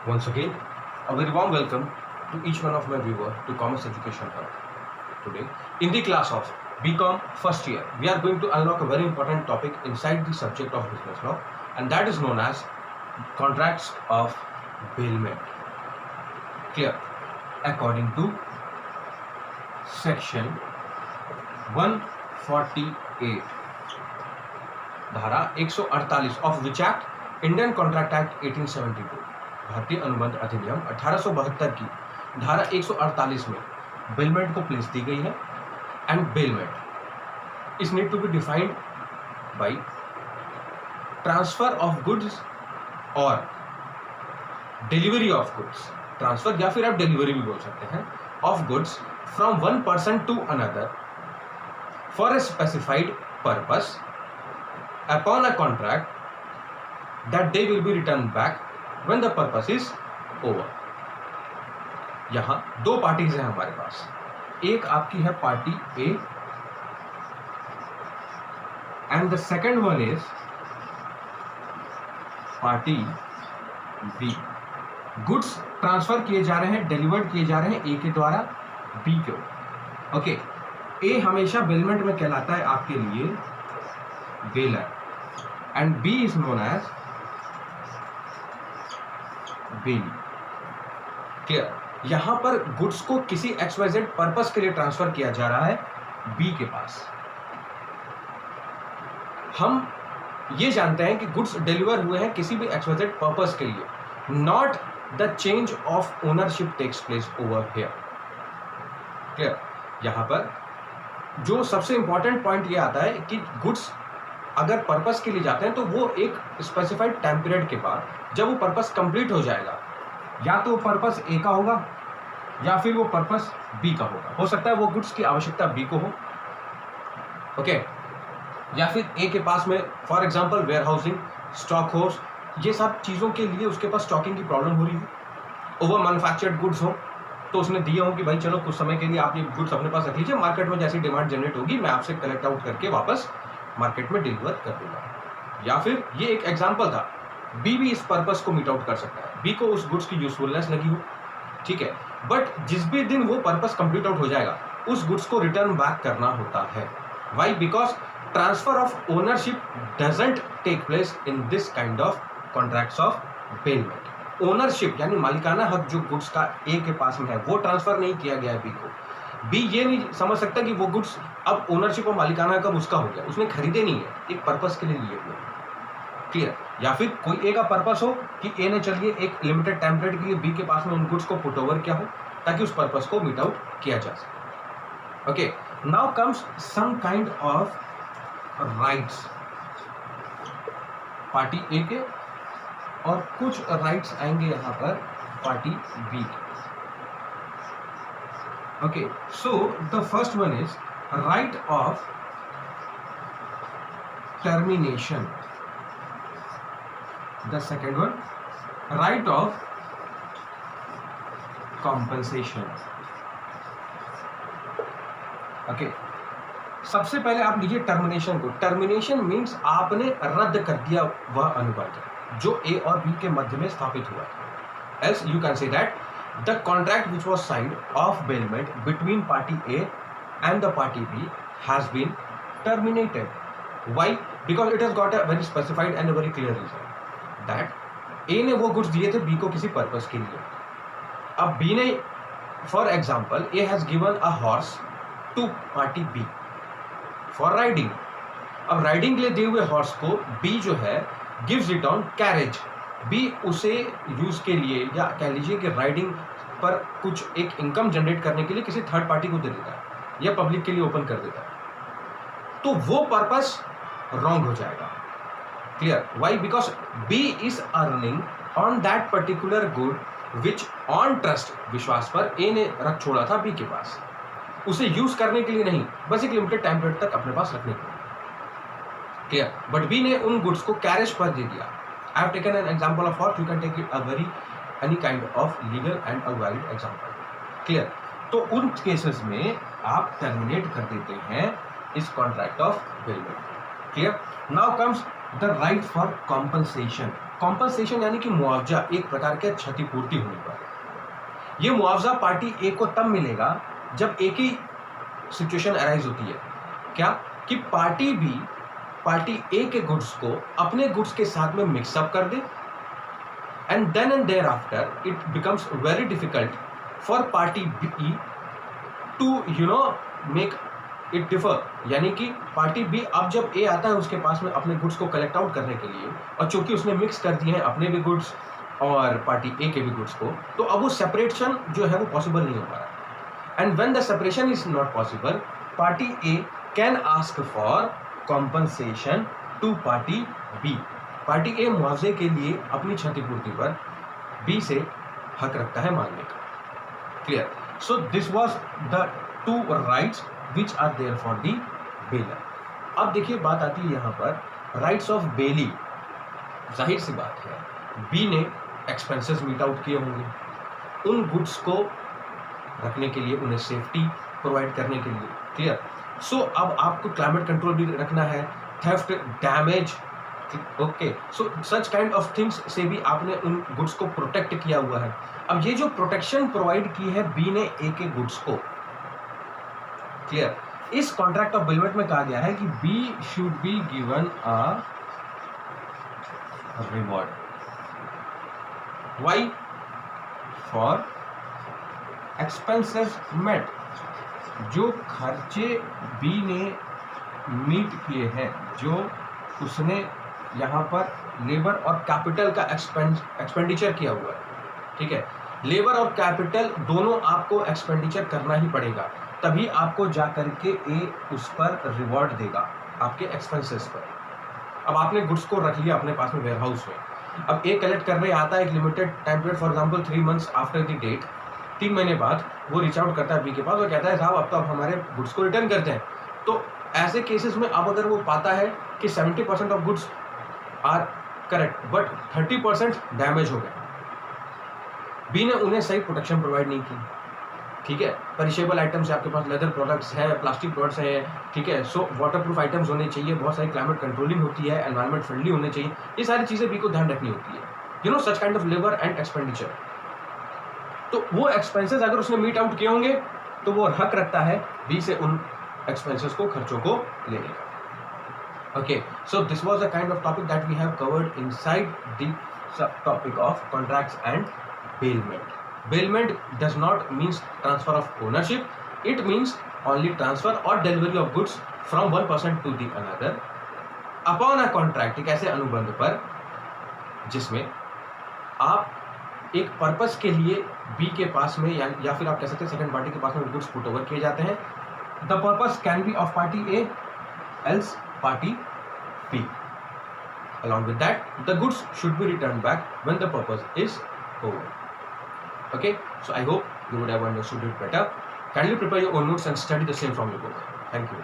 Once again, a very warm welcome to each one of my viewers to Commerce Education Hub. Today, in the class of BCom first year, we are going to unlock a very important topic inside the subject of business law, and that is known as contracts of bailment. Clear? According to section 148, धारा 148 of which act? Indian contract act 1872, भारतीय अनुबंध अधिनियम 1872 की धारा 148 में bailment को place दी गई है. And bailment is need to be defined by transfer of goods और डिलीवरी ऑफ गुड्स. ट्रांसफर या फिर आप डिलीवरी भी बोल सकते हैं, of goods from one person to another for a specified purpose upon a contract that they will be returned back when the purpose is over. यहां दो पार्टीज हैं हमारे पास. एक आपकी है party A and the second one is party B. Goods transfer किए जा रहे हैं, डिलीवर्ड किए जा रहे हैं ए के द्वारा बी के. ओके, ए हमेशा बेलमेंट में कहलाता है आपके लिए baler, and B is known as bill. Clear? यहां पर गुड्स को किसी XYZ पर्पस के लिए ट्रांसफर किया जा रहा है B के पास. हम ये जानते हैं कि गुड्स डिलीवर हुए हैं किसी भी XYZ पर्पस के लिए. Not the change of ownership takes place over here. Clear? यहां पर जो सबसे इंपॉर्टेंट पॉइंट ये आता है कि गुड्स अगर पर्पस के लिए जाते हैं तो वो एक स्पेसिफाइड टाइम पीरियड के बाद जब वो पर्पस कंप्लीट हो जाएगा, या तो वो पर्पस ए का होगा या फिर वो पर्पस बी का होगा. हो सकता है वो गुड्स की आवश्यकता बी को हो, ओके, या फिर ए के पास में for example warehousing, stock house, ये सब चीज़ों के लिए उसके पास स्टॉकिंग की प्रॉब्लम हो रही हो. ओवर मैन्युफैक्चर्ड गुड्स हो तो उसने दिए हो कि भाई चलो कुछ समय के लिए आप ये गुड्स अपने पास रख लीजिए, मार्केट में जैसी डिमांड जनरेट होगी मैं आपसे कलेक्ट आउट करके वापस मार्केट में डिलीवर कर दूंगा. या फिर ये एक एग्जांपल था, बी भी इस पर्पस को मीट आउट कर सकता है. बी को उस गुड्स की यूजफुलनेस लगी हो, ठीक है, बट जिस भी दिन वो पर्पस कंप्लीट आउट हो जाएगा उस गुड्स को रिटर्न बैक करना होता है. Why? Because transfer of ownership doesn't take place in this kind of contracts of bailment. Ownership यानी मालिकाना हक जो गुड्स का ए के पास में है वो ट्रांसफर नहीं किया गया है बी को. बी ये नहीं समझ सकता कि वो गुड्स अब ओनरशिप और मालिकाना कब उसका हो गया, उसने खरीदे नहीं है, एक पर्पस के लिए लिए हुए. क्लियर? या फिर कोई ए का पर्पस हो कि ए ने चलिए एक लिमिटेड टाइम पीरियड के लिए बी के पास में उन गुड्स को पुट ओवर किया हो ताकि उस पर्पस को मीट आउट किया जा सके. Okay, now comes some kind of rights party A के और कुछ राइट्स आएंगे यहां पर पार्टी बी के. Okay, so the first one is right of termination. The second one, right of compensation. Okay, सबसे पहले आप लीजिए टर्मिनेशन को. टर्मिनेशन मीन्स आपने रद्द कर दिया वह अनुबंध जो ए और बी के मध्य में स्थापित हुआ है. Else you can say that the contract which was signed of bailment between party A and the party B has been terminated. Why? Because it has got a very specified and a very clear reason that A ने वो goods दिए थे B को किसी purpose के लिए. अब B ने for example A has given a horse to party B for riding. अब राइडिंग के लिए दिए हुए हॉर्स को B जो है gives it on carriage. B उसे यूज के लिए या कह लीजिए कि राइडिंग पर कुछ एक इनकम जनरेट करने के लिए किसी थर्ड पार्टी को दे देता है या पब्लिक के लिए ओपन कर देता है, तो वो पर्पस रॉन्ग हो जाएगा. Clear? Why? Because B is earning on that particular good which on trust, विश्वास पर ए ने रख छोड़ा था बी के पास, उसे यूज करने के लिए नहीं, बस एक लिमिटेड टाइम पीरियड तक अपने पास रखने के लिए. क्लियर? बट बी ने उन गुड्स को कैरेज पर दे दिया. I have taken an example of horse. You can take it any kind of legal and a valid example. Clear? तो उन केसेस में आप टर्मिनेट कर देते हैं इस contract of bailment. Clear? Now comes the right for compensation. Compensation यानी कि मुआवजा, एक प्रकार के क्षतिपूर्ति होने पर। ये मुआवजा पार्टी ए को तब मिलेगा जब एक ही सिचुएशन अराइज होती है, क्या कि पार्टी ए के गुड्स को अपने गुड्स के साथ में मिक्सअप कर दे, and then and there after it becomes very difficult for party B to make it differ. यानी कि पार्टी बी अब जब ए आता है उसके पास में अपने गुड्स को कलेक्ट आउट करने के लिए, और चूंकि उसने मिक्स कर दिए हैं अपने भी गुड्स और पार्टी ए के भी गुड्स को, तो अब वो सेपरेशन जो है वो पॉसिबल नहीं हो पा रहा। And when the separation is not possible, party A can ask for compensation to party B. Party A मुआवजे के लिए अपनी क्षतिपूर्ति पर बी से हक रखता है मांगने का। Clear? So this was the two rights which are there for the bailor. अब देखिए बात आती है यहाँ पर राइट्स ऑफ बेली। जाहिर सी बात है, बी ने एक्सपेंसेस मीट आउट किए होंगे, उन गुड्स को रखने के लिए, उन्हें सेफ्टी प्रोवाइड करने के लिए। क्लियर? सो अब आपको क्लाइमेट कंट्रोल भी रखना है, theft, damage, okay, so such kind of things से भी आपने उन गुड्स को प्रोटेक्ट किया हुआ है। अब ये जो प्रोटेक्शन प्रोवाइड की है बी ने ए के गुड्स को, क्लियर, इस कॉन्ट्रैक्ट ऑफ बिलमेंट में कहा गया है कि B should be given a reward. Why? For expenses met. जो खर्चे बी ने मीट किए हैं, जो उसने यहाँ पर लेबर और कैपिटल का एक्सपेंडिचर किया हुआ है, ठीक है, लेबर और कैपिटल दोनों आपको एक्सपेंडिचर करना ही पड़ेगा, तभी आपको जा करके ए उस पर रिवॉर्ड देगा आपके एक्सपेंसेस पर। अब आपने गुड्स को रख लिया अपने पास में वेयर हाउस में, अब ए कलेक्ट करने आता है एक limited time period, for example 3 months after the date, 3 महीने बाद वो रीच आउट करता है बी के पास और कहता है साहब अब तो आप हमारे गुड्स को रिटर्न करते हैं। तो ऐसे केसेस में अब अगर वो पाता है कि 70% of goods are correct but 30% damage हो गए, बी ने उन्हें सही प्रोटेक्शन प्रोवाइड नहीं की, ठीक है, परिशेबल आइटम्स है आपके पास, लेदर प्रोडक्ट्स हैं, प्लास्टिक प्रोडक्ट्स हैं, ठीक है, सो वाटर प्रूफ आइटम्स होने चाहिए, बहुत सारी क्लाइमेट कंट्रोलिंग होती है, एनवायरमेंट फ्रेंडली होने चाहिए, ये सारी चीज़ें बी को ध्यान रखनी होती है, such kind of labour and expenditure. तो वो एक्सपेंसेस अगर उसने मीट आउट किए होंगे तो वो हक रखता है बी से उन एक्सपेंसेस को, खर्चों को लेने का। Okay, so this was a kind of topic that we have covered inside the sub topic of contracts and bailment. Bailment does not means transfer of ownership. It means only transfer or delivery of goods from one person to the another upon a contract, एक ऐसे अनुबंध पर जिसमें आप एक purpose के लिए B के पास में या फिर आप कह सकते हैं सेकंड पार्टी के पास में गुड्स पुट ओवर किए जाते हैं। The purpose can be of party A else party B. Along with that, the goods should be returned back when the purpose is over. Okay, so I hope you would have understood it better. Kindly prepare your own notes and study the same from your book. Thank you.